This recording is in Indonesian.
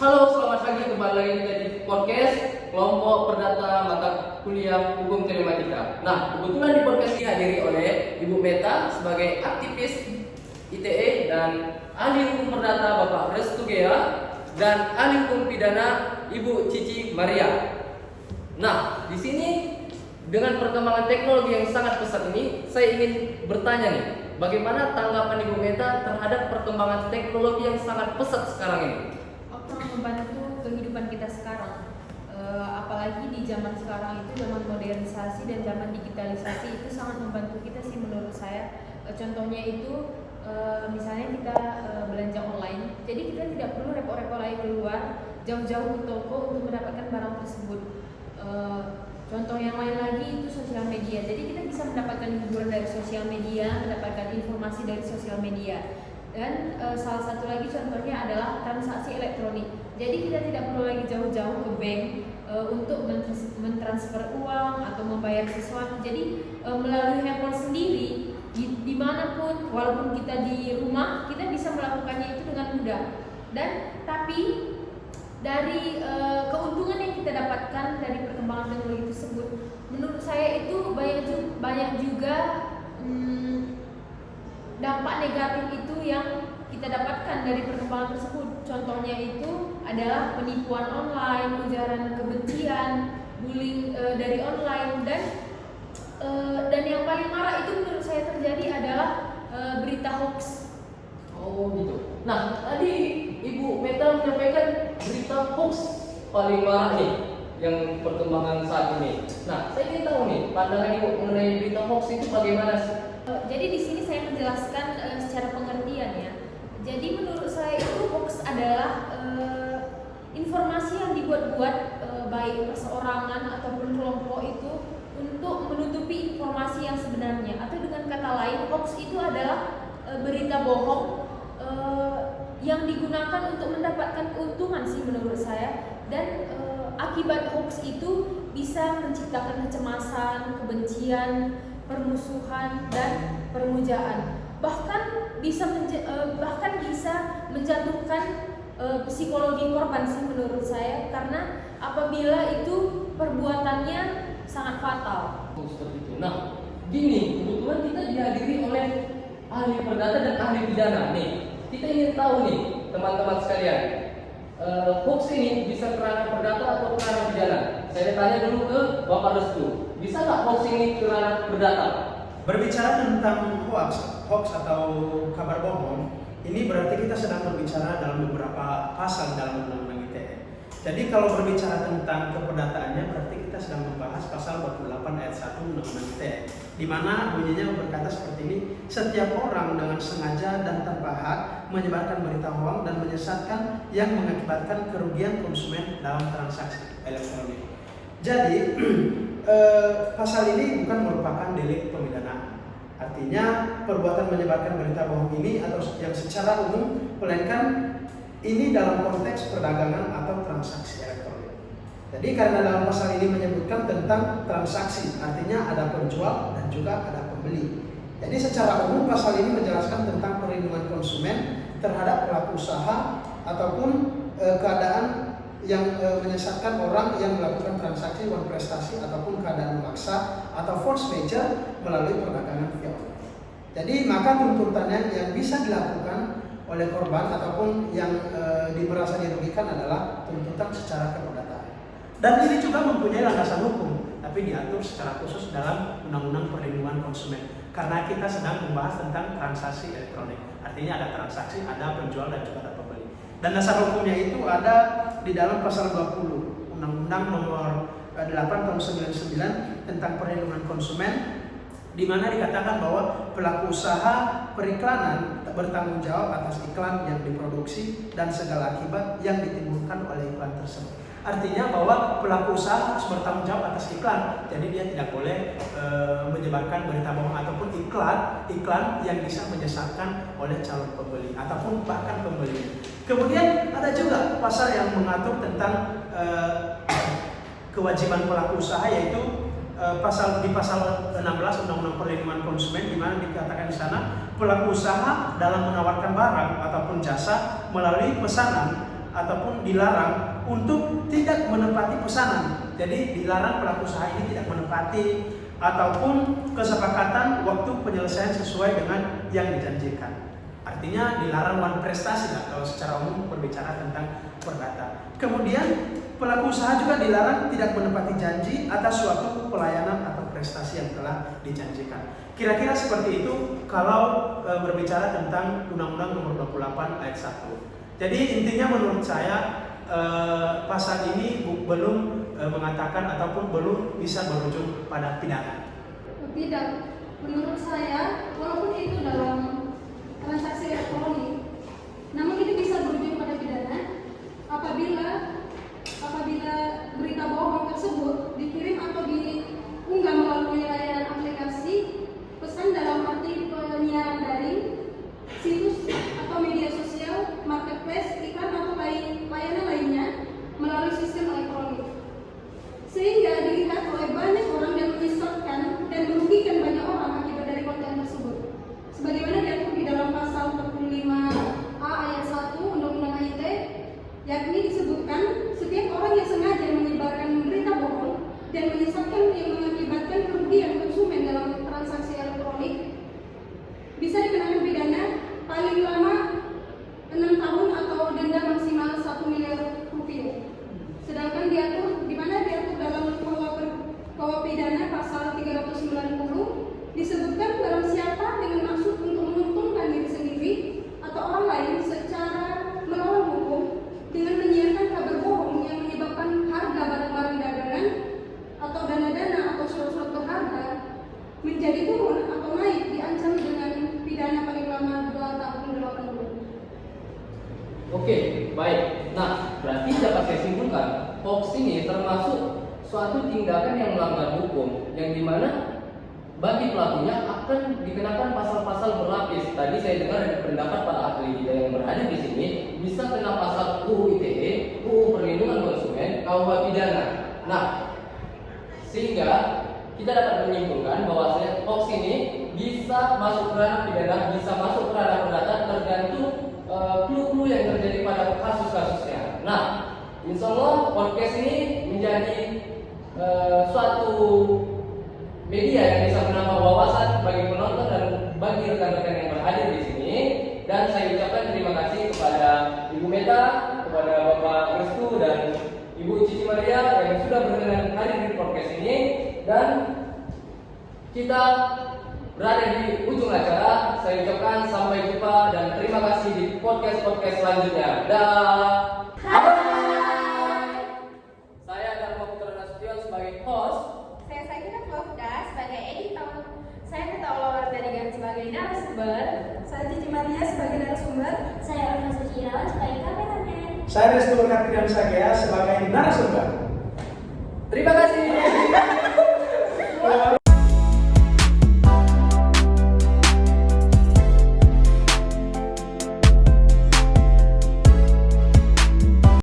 Halo, selamat pagi. Kembali lagi kita di podcast kelompok perdata mata kuliah hukum telematika. Nah, kebetulan di podcast ini dihadiri oleh Ibu Meta sebagai aktivis ITE dan ahli hukum perdata Bapak Restu Gea dan ahli hukum pidana Ibu Cici Maria. Nah, di sini dengan perkembangan teknologi yang sangat pesat ini, saya ingin bertanya nih, bagaimana tanggapan Ibu Meta terhadap perkembangan teknologi yang sangat pesat sekarang ini? Membantu kehidupan kita sekarang, apalagi di zaman sekarang itu zaman modernisasi dan zaman digitalisasi itu sangat membantu kita sih menurut saya. Contohnya itu misalnya kita belanja online, jadi kita tidak perlu repot-repot lagi keluar jauh-jauh ke toko untuk mendapatkan barang tersebut. Contoh yang lain lagi itu sosial media, jadi kita bisa mendapatkan hiburan dari sosial media, mendapatkan informasi dari sosial media. Dan salah satu lagi contohnya adalah transaksi elektronik. Jadi kita tidak perlu lagi jauh-jauh ke bank untuk mentransfer uang atau membayar sesuatu. Jadi melalui handphone sendiri, dimanapun, walaupun kita di rumah, kita bisa melakukannya itu dengan mudah. Dan tapi dari keuntungan yang kita dapatkan dari perkembangan teknologi tersebut, menurut saya itu banyak juga dampak negatif itu yang kita dapatkan dari perkembangan tersebut. Contohnya itu adalah penipuan online, ujaran kebencian, bullying dari online, dan yang paling marak itu menurut saya terjadi adalah berita hoax. Oh gitu. Nah, tadi Ibu Meta menyampaikan berita hoax paling marak nih yang perkembangan saat ini. Nah, saya ingin tahu nih pandangan Ibu mengenai berita hoax itu bagaimana sih? Jadi di sini saya menjelaskan secara pengertian ya. Jadi menurut saya itu hoax adalah informasi yang dibuat-buat baik perseorangan ataupun kelompok itu untuk menutupi informasi yang sebenarnya. Atau dengan kata lain, hoax itu adalah berita bohong yang digunakan untuk mendapatkan keuntungan sih menurut saya. Dan akibat hoax itu bisa menciptakan kecemasan, kebencian, permusuhan dan permujaan, bahkan bisa menjatuhkan psikologi korban sih menurut saya, karena apabila itu perbuatannya sangat fatal. Seperti itu. Nah, gini, kebetulan kita dihadiri oleh ahli perdata dan ahli pidana nih. Kita ingin tahu nih, teman-teman sekalian, hoax ini bisa kerana perdata atau kerana pidana? Saya tanya dulu ke Bapak Restu. Bisa nggak hoax ini ke ranah perdata? Berbicara tentang hoax atau kabar bohong, ini berarti kita sedang berbicara dalam beberapa pasal dalam Undang-Undang ITE. Jadi kalau berbicara tentang keperdataannya, berarti kita sedang membahas pasal 28 ayat 1 Undang-Undang ITE, di mana bunyinya berkata seperti ini: setiap orang dengan sengaja dan tanpa hak menyebarkan berita hoax dan menyesatkan yang mengakibatkan kerugian konsumen dalam transaksi elektronik. Jadi pasal ini bukan merupakan delik pemidanaan. Artinya perbuatan menyebarkan berita bohong ini atau yang secara umum, melainkan ini dalam konteks perdagangan atau transaksi elektronik. Jadi karena dalam pasal ini menyebutkan tentang transaksi, artinya ada penjual dan juga ada pembeli. Jadi secara umum pasal ini menjelaskan tentang perlindungan konsumen terhadap pelaku usaha ataupun keadaan yang menyesatkan orang yang melakukan transaksi uang prestasi ataupun keadaan memaksa atau force major melalui perdagangan via online. Jadi maka tuntutannya yang bisa dilakukan oleh korban ataupun yang merasa dirugikan adalah tuntutan secara keperdataan. Dan ini juga mempunyai landasan hukum, tapi diatur secara khusus dalam Undang-Undang Perlindungan Konsumen. Karena kita sedang membahas tentang transaksi elektronik. Artinya ada transaksi, ada penjual dan juga ada pembeli. Dan dasar hukumnya itu ada di dalam pasal 20 Undang-Undang nomor 8 tahun 99 tentang perlindungan konsumen, di mana dikatakan bahwa pelaku usaha periklanan bertanggung jawab atas iklan yang diproduksi dan segala akibat yang ditimbulkan oleh iklan tersebut. Artinya bahwa pelaku usaha harus bertanggung jawab atas iklan. Jadi dia tidak boleh menyebarkan berita bohong ataupun iklan yang bisa menyesatkan oleh calon pembeli ataupun bahkan pembeli. Kemudian ada juga pasal yang mengatur tentang kewajiban pelaku usaha, yaitu pasal 16 Undang-Undang Perlindungan Konsumen, di mana dikatakan di sana pelaku usaha dalam menawarkan barang ataupun jasa melalui pesanan ataupun dilarang untuk tidak menepati pesanan. Jadi dilarang pelaku usaha ini tidak menepati ataupun kesepakatan waktu penyelesaian sesuai dengan yang dijanjikan. Artinya dilarang prestasi lah kalau secara umum berbicara tentang perdata. Kemudian pelaku usaha juga dilarang tidak menepati janji atas suatu pelayanan atau prestasi yang telah dijanjikan. Kira-kira seperti itu kalau berbicara tentang Undang-Undang Nomor 28 Ayat 1. Jadi intinya menurut saya pasal ini belum mengatakan ataupun belum bisa berujung pada pidana. Tidak, menurut saya walaupun itu dalam transaksi elektronik, namun itu bisa berujung pada pidana apabila berita bohong tersebut dikirim atau diunggah melalui layanan aplikasi, pesan dalam arti penyiaran daring, situs atau media sosial, marketplace, iklan atau layanan lainnya melalui sistem elektronik, sehingga dilihat oleh banyak orang dan menyesatkan dan merugikan banyak orang akibat dari konten tersebut. Sebagaimana diatur di dalam pasal 45A ayat 1 Undang-Undang ITE, yakni disebutkan setiap orang yang sengaja menyebarkan berita bohong dan menyesatkan yang mengakibatkan kerugian konsumen dalam transaksi elektronik bisa dikenakan pidana paling lama 6 tahun atau denda maksimal 1 miliar rupiah. Sedangkan diatur dalam KUHP pidana pasal 390 disebutkan barang siapa dengan maksud untuk menguntungkan diri sendiri atau orang lain secara melawan hukum dengan menyiarkan kabar bohong yang menyebabkan harga barang-barang dagangan atau dana-dana atau surat-surat berharga menjadi turun atau naik diancam dengan pidana paling lama 2 tahun 8 bulan. Oke, baik. Nah, berarti dapat saya simpulkan, hoax ini termasuk suatu tindakan yang melanggar hukum, yang dimana bagi pelakunya akan dikenakan pasal-pasal berlapis. Tadi saya dengar dari pendapat para ahli kita yang berada di sini, bisa kena pasal UU ITE, UU Perlindungan Konsumen, KUH pidana. Nah, sehingga kita dapat menyimpulkan bahwa hoax ini bisa masuk ke ranah pidana, bisa masuk ke ranah perdata tergantung clue-clue yang terjadi pada kasus-kasusnya. Nah, insya Allah podcast ini menjadi suatu media yang bisa menambah wawasan bagi penonton dan bagi rekan-rekan yang berhadir di sini. Dan saya ucapkan terima kasih kepada Ibu Meta, kepada Bapak Restu dan Ibu Cici Maria yang sudah berkenan hadir di podcast ini. Dan kita berada di ujung acara. Saya ucapkan sampai jumpa dan terima kasih di podcast-podcast selanjutnya. Dah. Saya Dharma Putra Nasution sebagai host. Saya Sakina Wafda sebagai editor. Saya Nita Olawardanigan sebagai narasumber. Saya Cici Maria sebagai narasumber. Saya Alfa Sucirawan sebagai kameramen. Saya Restu Katrian Sagea sebagai narasumber. Terima kasih.